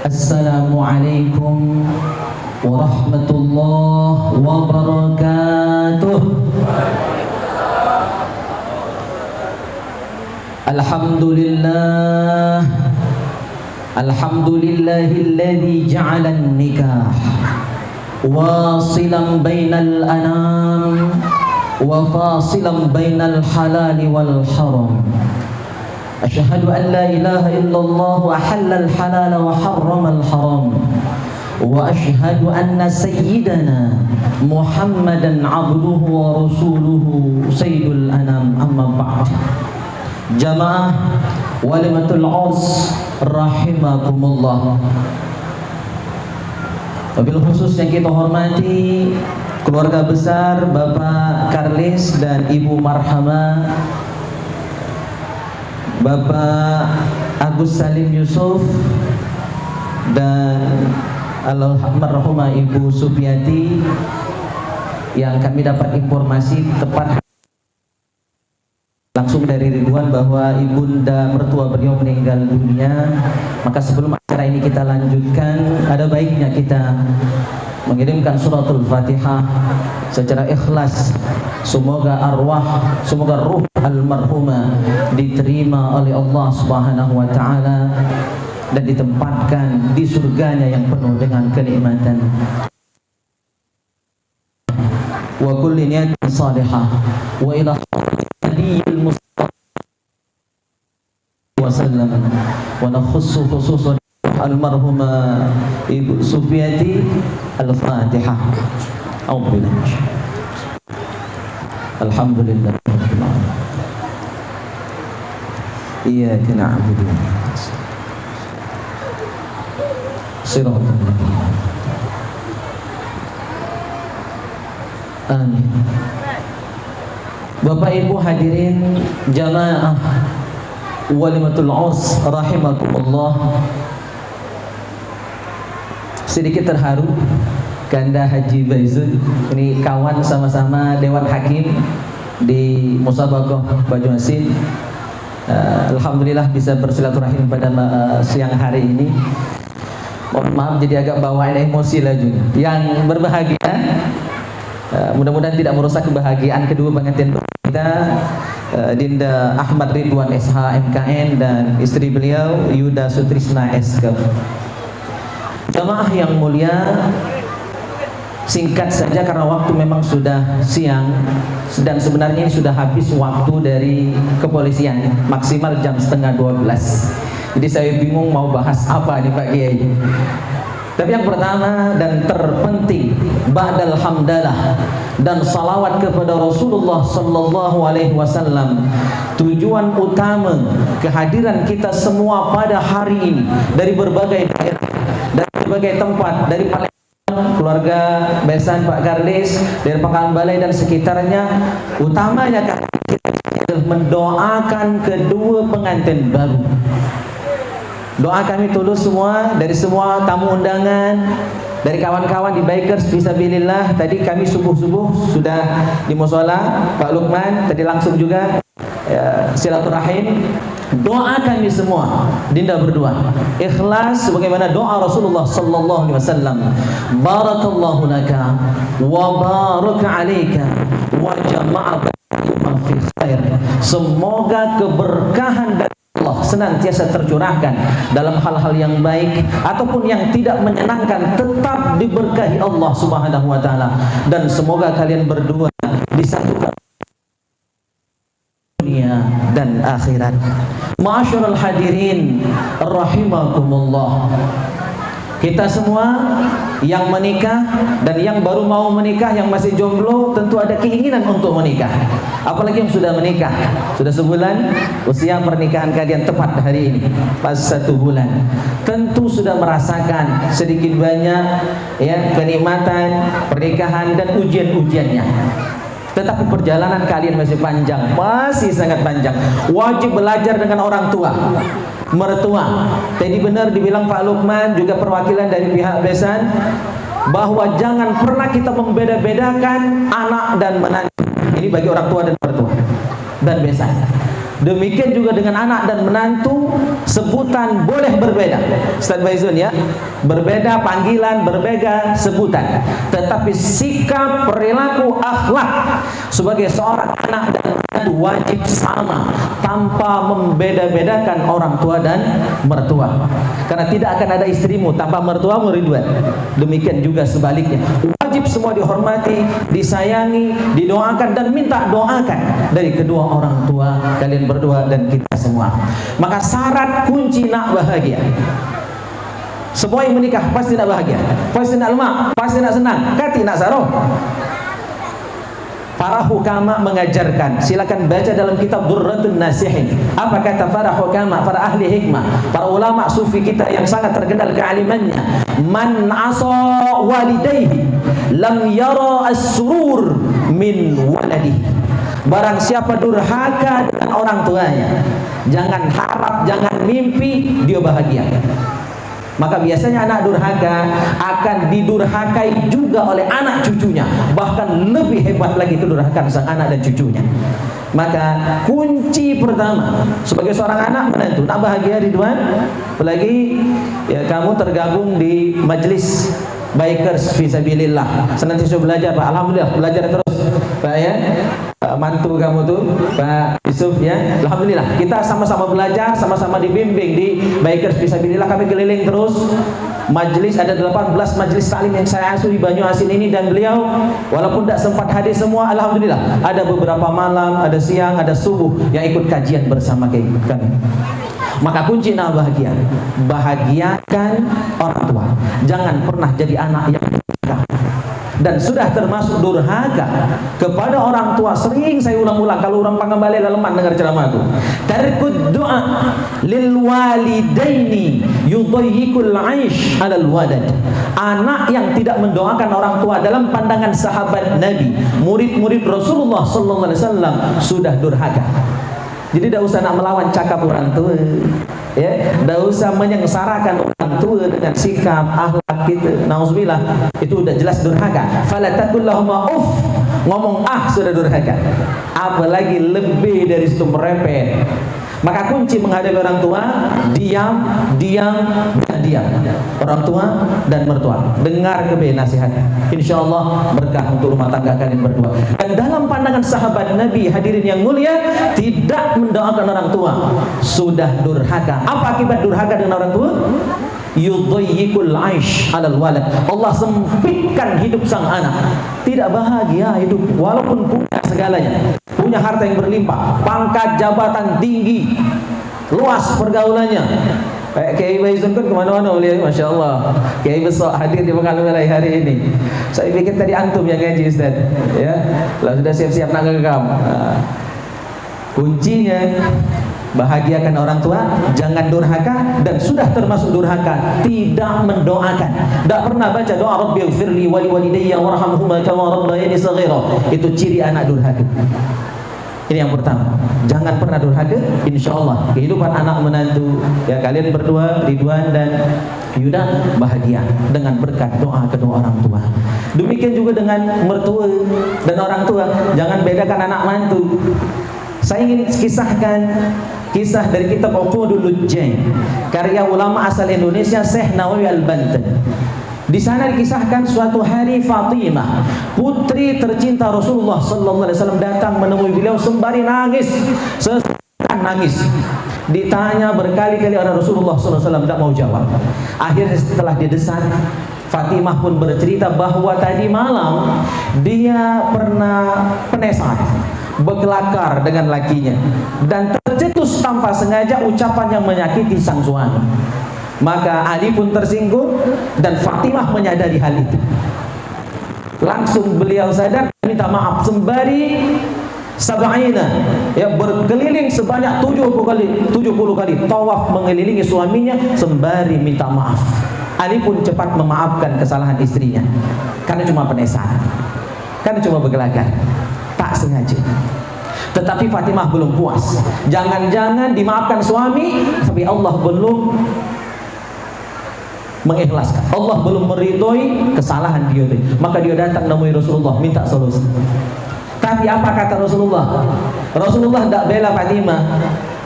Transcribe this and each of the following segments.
Assalamualaikum warahmatullahi wabarakatuh. Alhamdulillah, alhamdulillahilladzi ja'ala an-nikah wasilan bainal anam wa fasilan bainal halali wal haram. Asyhadu an la ilaha illallah wa halal halal wa harramal haram. Wa asyhadu anna sayyidana Muhammadan abduhu wa rasuluhu sayyidul anam, amma ba'd. Jamaah walimatul urs rahimakumullah. Wabil khusus yang kita hormati keluarga besar Bapak Karlis dan Ibu Marhama, Bapak Agus Salim Yusuf dan almarhumah Ibu Supiati, yang kami dapat informasi tepat langsung dari Ridwan bahwa ibunda mertua beliau meninggal dunia. Maka sebelum acara ini kita lanjutkan, ada baiknya kita mengirimkan suratul Fatihah secara ikhlas. Semoga arwah, semoga ruh almarhumah diterima oleh Allah Subhanahu wa taala dan ditempatkan di surganya yang penuh dengan kenikmatan. Wa kulli niyatin salihah wa ila nabiyil mustafa wa sallam wa nakhussu khususan almarhumah Ibu Sufiati. Al-Fatihah. Alhamdulillah. Iyyaka na'budu wa iyyaka nasta'in. Amin. Bapak Ibu hadirin jamaah walimatul urs rahimakumullah, sedikit terharu Ganda Haji Baizun ini kawan sama-sama Dewan Hakim di Musabaqah Banyuasin. Alhamdulillah bisa bersilaturahim pada siang hari ini. Mohon maaf jadi agak bawaan emosi lagi. Yang berbahagia, mudah-mudahan tidak merusak kebahagiaan kedua pengantin kita, Dinda Ahmad Ridwan SH MKN dan istri beliau Yuda Sutrisna SK. Jamaah yang mulia, singkat saja karena waktu memang sudah siang dan sebenarnya ini sudah habis waktu dari kepolisian, maksimal jam 11:30. Jadi saya bingung mau bahas apa nih Pak Kiai. Tapi yang pertama dan terpenting, ba'dal hamdalah dan salawat kepada Rasulullah sallallahu alaihi wasallam. Tujuan utama kehadiran kita semua pada hari ini dari berbagai daerah, dari berbagai tempat, dari Palembang, keluarga besan Pak Karlis, dari Pekanbaru Balai dan sekitarnya, utamanya kita mendoakan kedua pengantin baru. Doa kami tulus semua, dari semua tamu undangan, dari kawan-kawan di Bikers Fisabilillah. Tadi kami subuh-subuh sudah di musola Pak Lukman, tadi langsung juga silaturahim. Doa kami semua, Dinda berdua ikhlas sebagaimana doa Rasulullah sallallahu alaihi wasallam. Barakallahu laka wa baraka alaika wa jama'a bainakuma fi khair. Semoga keberkahan dari Allah senantiasa tercurahkan dalam hal-hal yang baik ataupun yang tidak menyenangkan, tetap diberkahi Allah Subhanahu wa taala, dan semoga kalian berdua disatukan dunia dan akhirat. Ma'asyiral hadirin rahimakumullah. Kita semua yang menikah dan yang baru mau menikah, yang masih jomblo, tentu ada keinginan untuk menikah. Apalagi yang sudah menikah, sudah sebulan usia pernikahan kalian tepat hari ini, pas 1 bulan, tentu sudah merasakan sedikit banyak ya kenikmatan pernikahan dan ujian-ujiannya. Tetapi perjalanan kalian masih panjang, masih sangat panjang. Wajib belajar dengan orang tua, mertua. Tadi benar dibilang Pak Lukman, juga perwakilan dari pihak besan, bahwa jangan pernah kita membeda-bedakan anak dan menantu. Ini bagi orang tua dan mertua dan besan. Demikian juga dengan anak dan menantu, sebutan sebutan boleh berbeda, Ustaz Faizun ya, berbeda panggilan, berbeda sebutan, tetapi sikap, perilaku, akhlak sebagai seorang anak dan wajib sama tanpa membeda-bedakan orang tua dan mertua. Karena tidak akan ada istrimu tanpa mertuamu, Ridwan. Demikian juga sebaliknya. Wajib semua dihormati, disayangi, didoakan dan minta doakan dari kedua orang tua kalian berdua dan kita semua. Maka syarat kunci nak bahagia. Semua yang menikah pasti nak bahagia, pasti nak lemak, pasti nak senang, kati nak saroh. Para hukama mengajarkan, silakan baca dalam kitab Durratun Nasihin. Apa kata para hukama, para ahli hikmah, para ulama sufi kita yang sangat terkenal kealimannya? Man asa walidayhi lam yara as-surur min waladihi. Barang siapa durhaka dengan orang tuanya, jangan harap, jangan mimpi dia bahagia. Maka biasanya anak durhaka akan didurhakai juga oleh anak cucunya, bahkan lebih hebat lagi kedurhakaan sang anak dan cucunya. Maka kunci pertama sebagai seorang anak menantu nak bahagia, Ridwan, apalagi ya kamu tergabung di majelis Bikers Fisabilillah, senantiasa belajar Pak. Alhamdulillah belajar terus Pak ya. Mantu kamu tuh Pak Yusuf ya, alhamdulillah kita sama-sama belajar, sama-sama dibimbing di Bikers Fisabilillah. Kami keliling terus majelis, ada 18 majelis taklim yang saya asuh di Banyuasin ini, dan beliau walaupun tidak sempat hadir semua, alhamdulillah ada beberapa malam, ada siang, ada subuh yang ikut kajian bersama kami. Maka kunci nak bahagia, bahagiakan orang tua. Jangan pernah jadi anak yang durhaka. Dan sudah termasuk durhaka kepada orang tua. Sering saya ulang-ulang kalau orang Pangambale laleman dengar ceramahku. Tarkud doa lil walidaini yudhayyikul aish alal wadad. Anak yang tidak mendoakan orang tua dalam pandangan sahabat Nabi, murid-murid Rasulullah sallallahu alaihi wasallam, sudah durhaka. Jadi tidak usah nak melawan cakap orang tua, ya, tidak usah menyengsarakan orang tua dengan sikap akhlak kita. Nauzubillah, itu sudah jelas durhaka. Fala taqul lahum uff, ngomong sudah durhaka. Apalagi lebih dari situ merepet. Maka kunci menghadapi orang tua, diam, diam, dan diam. Orang tua dan mertua, dengar kebe nasihat. Insya Allah berkah untuk rumah tangga kalian berdua. Dan dalam pandangan sahabat Nabi, hadirin yang mulia, tidak mendoakan orang tua sudah durhaka. Apa akibat durhaka dengan orang tua? Yudhayyikul aish alal walad. Allah sempitkan hidup sang anak, tidak bahagia hidup walaupun punya segalanya, punya harta yang berlimpah, pangkat jabatan tinggi, luas pergaulannya. Kiai Faizun kan kemana-mana beliau, masya Allah. Kiai besok hadir di Pekanbaru hari ini. Saya pikir tadi antum yang ngaji Ustaz, ya. Lah sudah siap-siap nak ngekam. Kuncinya bahagiakan orang tua, jangan durhaka, dan sudah termasuk durhaka tidak mendoakan. Tidak pernah baca doa Rabbighfirli wa liwalidayya warhamhuma kama rabbayani shaghira. Itu ciri anak durhaka. Ini yang pertama, jangan pernah durhaka. Insya Allah kehidupan anak menantu ya kalian berdua, Ridwan dan Yuda, bahagia dengan berkat doa kedua orang tua. Demikian juga dengan mertua dan orang tua, jangan bedakan anak mantu. Saya ingin kisahkan kisah dari kitab Uqudul Lujjain, karya ulama asal Indonesia Syekh Nawawi Al-Banten. Di sana dikisahkan suatu hari Fatimah, putri tercinta Rasulullah sallallahu alaihi wasallam, datang menemui beliau sembari nangis, sesak nangis. Ditanya berkali-kali oleh Rasulullah sallallahu alaihi wasallam, tidak mau jawab. Akhirnya setelah didesak, Fatimah pun bercerita bahwa tadi malam dia pernah penesan, berkelakar dengan lakinya, dan tercetus tanpa sengaja ucapan yang menyakiti sang suami. Maka Ali pun tersinggung dan Fatimah menyadari hal itu. Langsung beliau sadar, minta maaf sembari sab'ina, ya, berkeliling sebanyak 70 kali tawaf mengelilingi suaminya sembari minta maaf. Ali pun cepat memaafkan kesalahan istrinya karena cuma penesan, karena cuma berkelakar, tak sengaja. Tetapi Fatimah belum puas. Jangan-jangan dimaafkan suami, tapi Allah belum mengikhlaskan, Allah belum meridhoi kesalahan dia. Maka dia datang menemui Rasulullah minta solusi. Tapi apa kata Rasulullah? Rasulullah tidak bela Fatimah,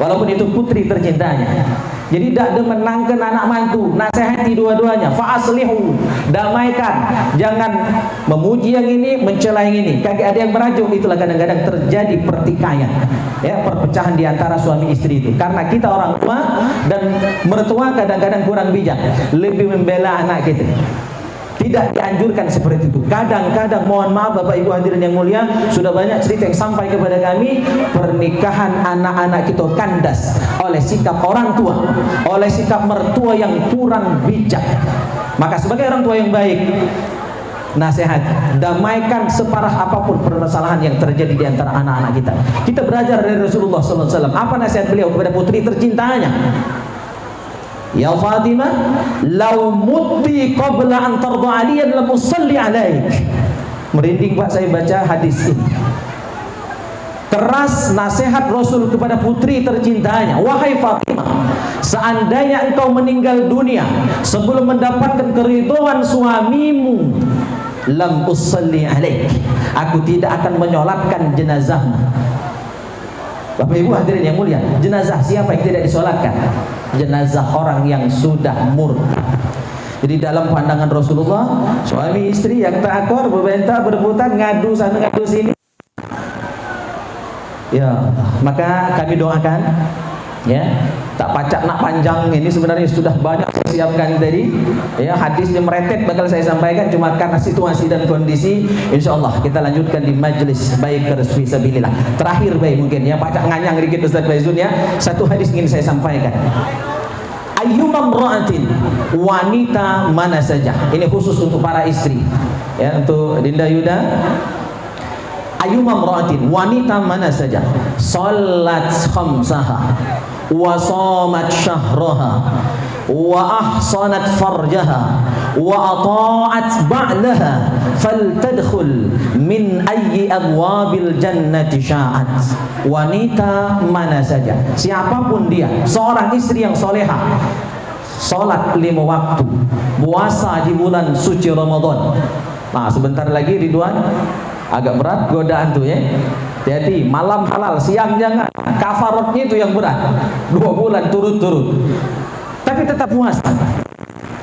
walaupun itu putri tercintanya. Jadi tidak menangkan anak mantu, nasihati dua-duanya. Fa'aslihu, damaikan. Jangan memuji yang ini, mencela yang ini. Kagak ada yang merajuk. Itulah kadang-kadang terjadi pertikaian, ya, perpecahan di antara suami istri itu. Karena kita orang tua dan mertua kadang-kadang kurang bijak, lebih membela anak kita. Tidak dianjurkan seperti itu. Kadang-kadang, mohon maaf Bapak Ibu hadirin yang mulia, sudah banyak cerita yang sampai kepada kami, pernikahan anak-anak kita kandas oleh sikap orang tua, oleh sikap mertua yang kurang bijak. Maka sebagai orang tua yang baik, nasihat, damaikan separah apapun permasalahan yang terjadi di antara anak-anak kita. Kita belajar dari Rasulullah SAW. Apa nasihat beliau kepada putri tercintanya? Ya Fatimah, lau mutti qabla an tarda aliyan lam usalli alaik. Merinding Pak saya baca hadis ini. Keras nasihat Rasul kepada putri tercintanya. Wahai Fatimah, seandainya engkau meninggal dunia sebelum mendapatkan keridhaan suamimu, lam usalli alaik, aku tidak akan menyolatkan jenazahmu. Bapak Ibu hadirin yang mulia, jenazah siapa yang tidak disolatkan? Jenazah orang yang sudah murtad. Jadi dalam pandangan Rasulullah, suami istri yang takor, berbentang, berebutan, ngadu sana ngadu sini, ya, maka kami doakan, ya, tak pacak nak panjang ini sebenarnya sudah banyak saya siapkan tadi, ya, hadisnya meretet bakal saya sampaikan, cuma karena situasi dan kondisi, insya Allah kita lanjutkan di majlis baik fisabilillah. Terakhir baik mungkin ya, pacak nganyang dikit Ustaz Faizun ya, satu hadis ingin saya sampaikan. Ayyumam ra'atin, wanita mana saja, ini khusus untuk para istri, ya, untuk Dinda Yuda. Ayyumam ra'atin, wanita mana saja, salat khamsaha wa shamat syahraha wa ahsanat farjaha wa ata'at ba'laha faltadkhul min ayyi abwabil jannati sya'at. Wanita mana saja, siapapun dia, seorang istri yang soleha, salat 5 waktu, puasa di bulan suci Ramadan. Nah sebentar lagi Ridwan, agak berat godaan tuh ya. Jadi malam halal, siang jangan. Kafaratnya itu yang berat. 2 bulan turut-turut. Tapi tetap puasa.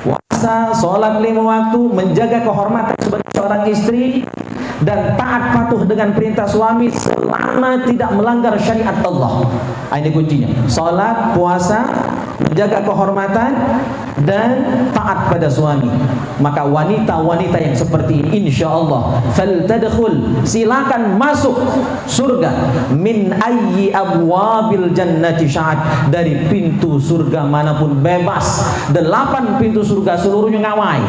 Puasa, sholat 5 waktu, menjaga kehormatan sebagai seorang istri, dan taat patuh dengan perintah suami selama tidak melanggar syariat Allah. Ini kuncinya. Sholat, puasa, menjaga kehormatan dan taat pada suami. Maka wanita-wanita yang seperti ini, insya Allah, faltadkhul, silakan masuk surga, min ayyi abwabil jannati sya'at, dari pintu surga manapun bebas. 8 pintu surga seluruhnya ngawai,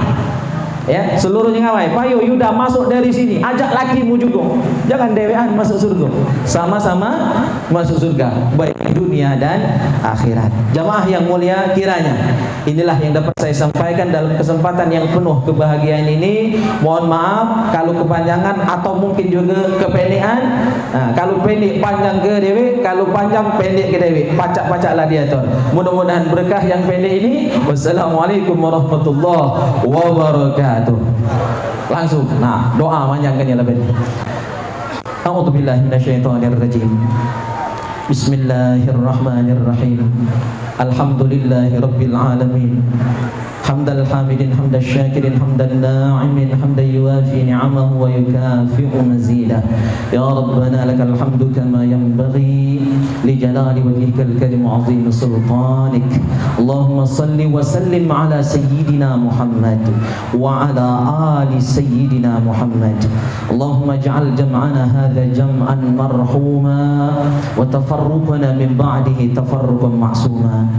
ya, seluruhnya ngawai. Payo Yuda masuk dari sini, ajak lakimu juga, jangan dewean masuk surga, sama-sama masuk surga, baik dunia dan akhirat. Jamaah yang mulia, kiranya inilah yang dapat saya sampaikan dalam kesempatan yang penuh kebahagiaan ini. Mohon maaf kalau kepanjangan atau mungkin juga kependekan. Nah, kalau pendek panjang ke dewe, kalau panjang pendek ke dewe, pacak-pacaklah diatur. Mudah-mudahan berkah yang pendek ini. Wassalamualaikum warahmatullahi wabarakatuh. Langsung, nah doa panjangkannya lebih. A'udzubillahi minasyaitonirrajim. Bismillahirrahmanirrahim. Alhamdulillahi rabbil alamin. Hamdal hamidin, hamdal syakirin, hamdal na'imin, hamdal yuafi ni'amahu wa yukafi'u mazidah. Ya Rabbana lakal hamdu kama yanbaghi li jalali wajhikal karim wa 'azimi sultanik. Allahumma salli wa sallim ala sayyidina Muhammad wa ala ali sayyidina Muhammad. Allahumma ij'al jam'ana hadha jam'an marhuma wa tafarruqana min ba'dihi tafarruqan ma'suma.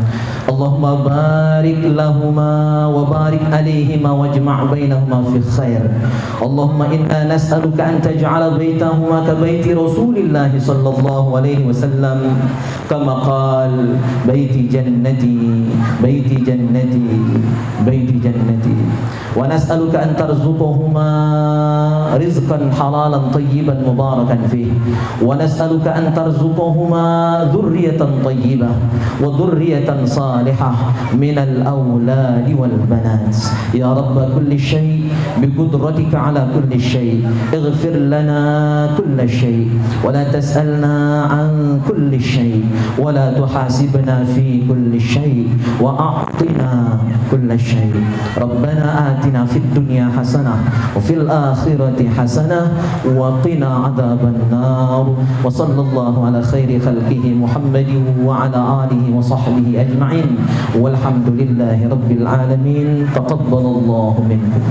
Allahumma barik lahuma wa barik alaihima wajma' bainahuma fi khair. Allahumma inna nas'aluka an taj'ala baitahuma ka baiti Rasulillah sallallahu alaihi wasallam, kama qala baiti jannati baiti jannati baiti jannati. Wa nas'aluka an tarzuqahuma rizqan halalan tayyiban mubarakan fihi. Wa nas'aluka an tarzuqahuma dhurriyatan tayyibah wa dhurriyatan salihah الصالحة من الأولاد والبنات يا رب كل شيء بقدرتك على كل شيء اغفر لنا كل شيء ولا تسألنا عن كل شيء ولا تحاسبنا في كل شيء وأعطنا كل شيء ربنا آتنا في الدنيا حسنة وفي الآخرة حسنة وقنا عذاب النار وصلى الله على خير خلقه محمد وعلى آله وصحبه أجمعين والحمد لله رب العالمين تقبل الله منكم.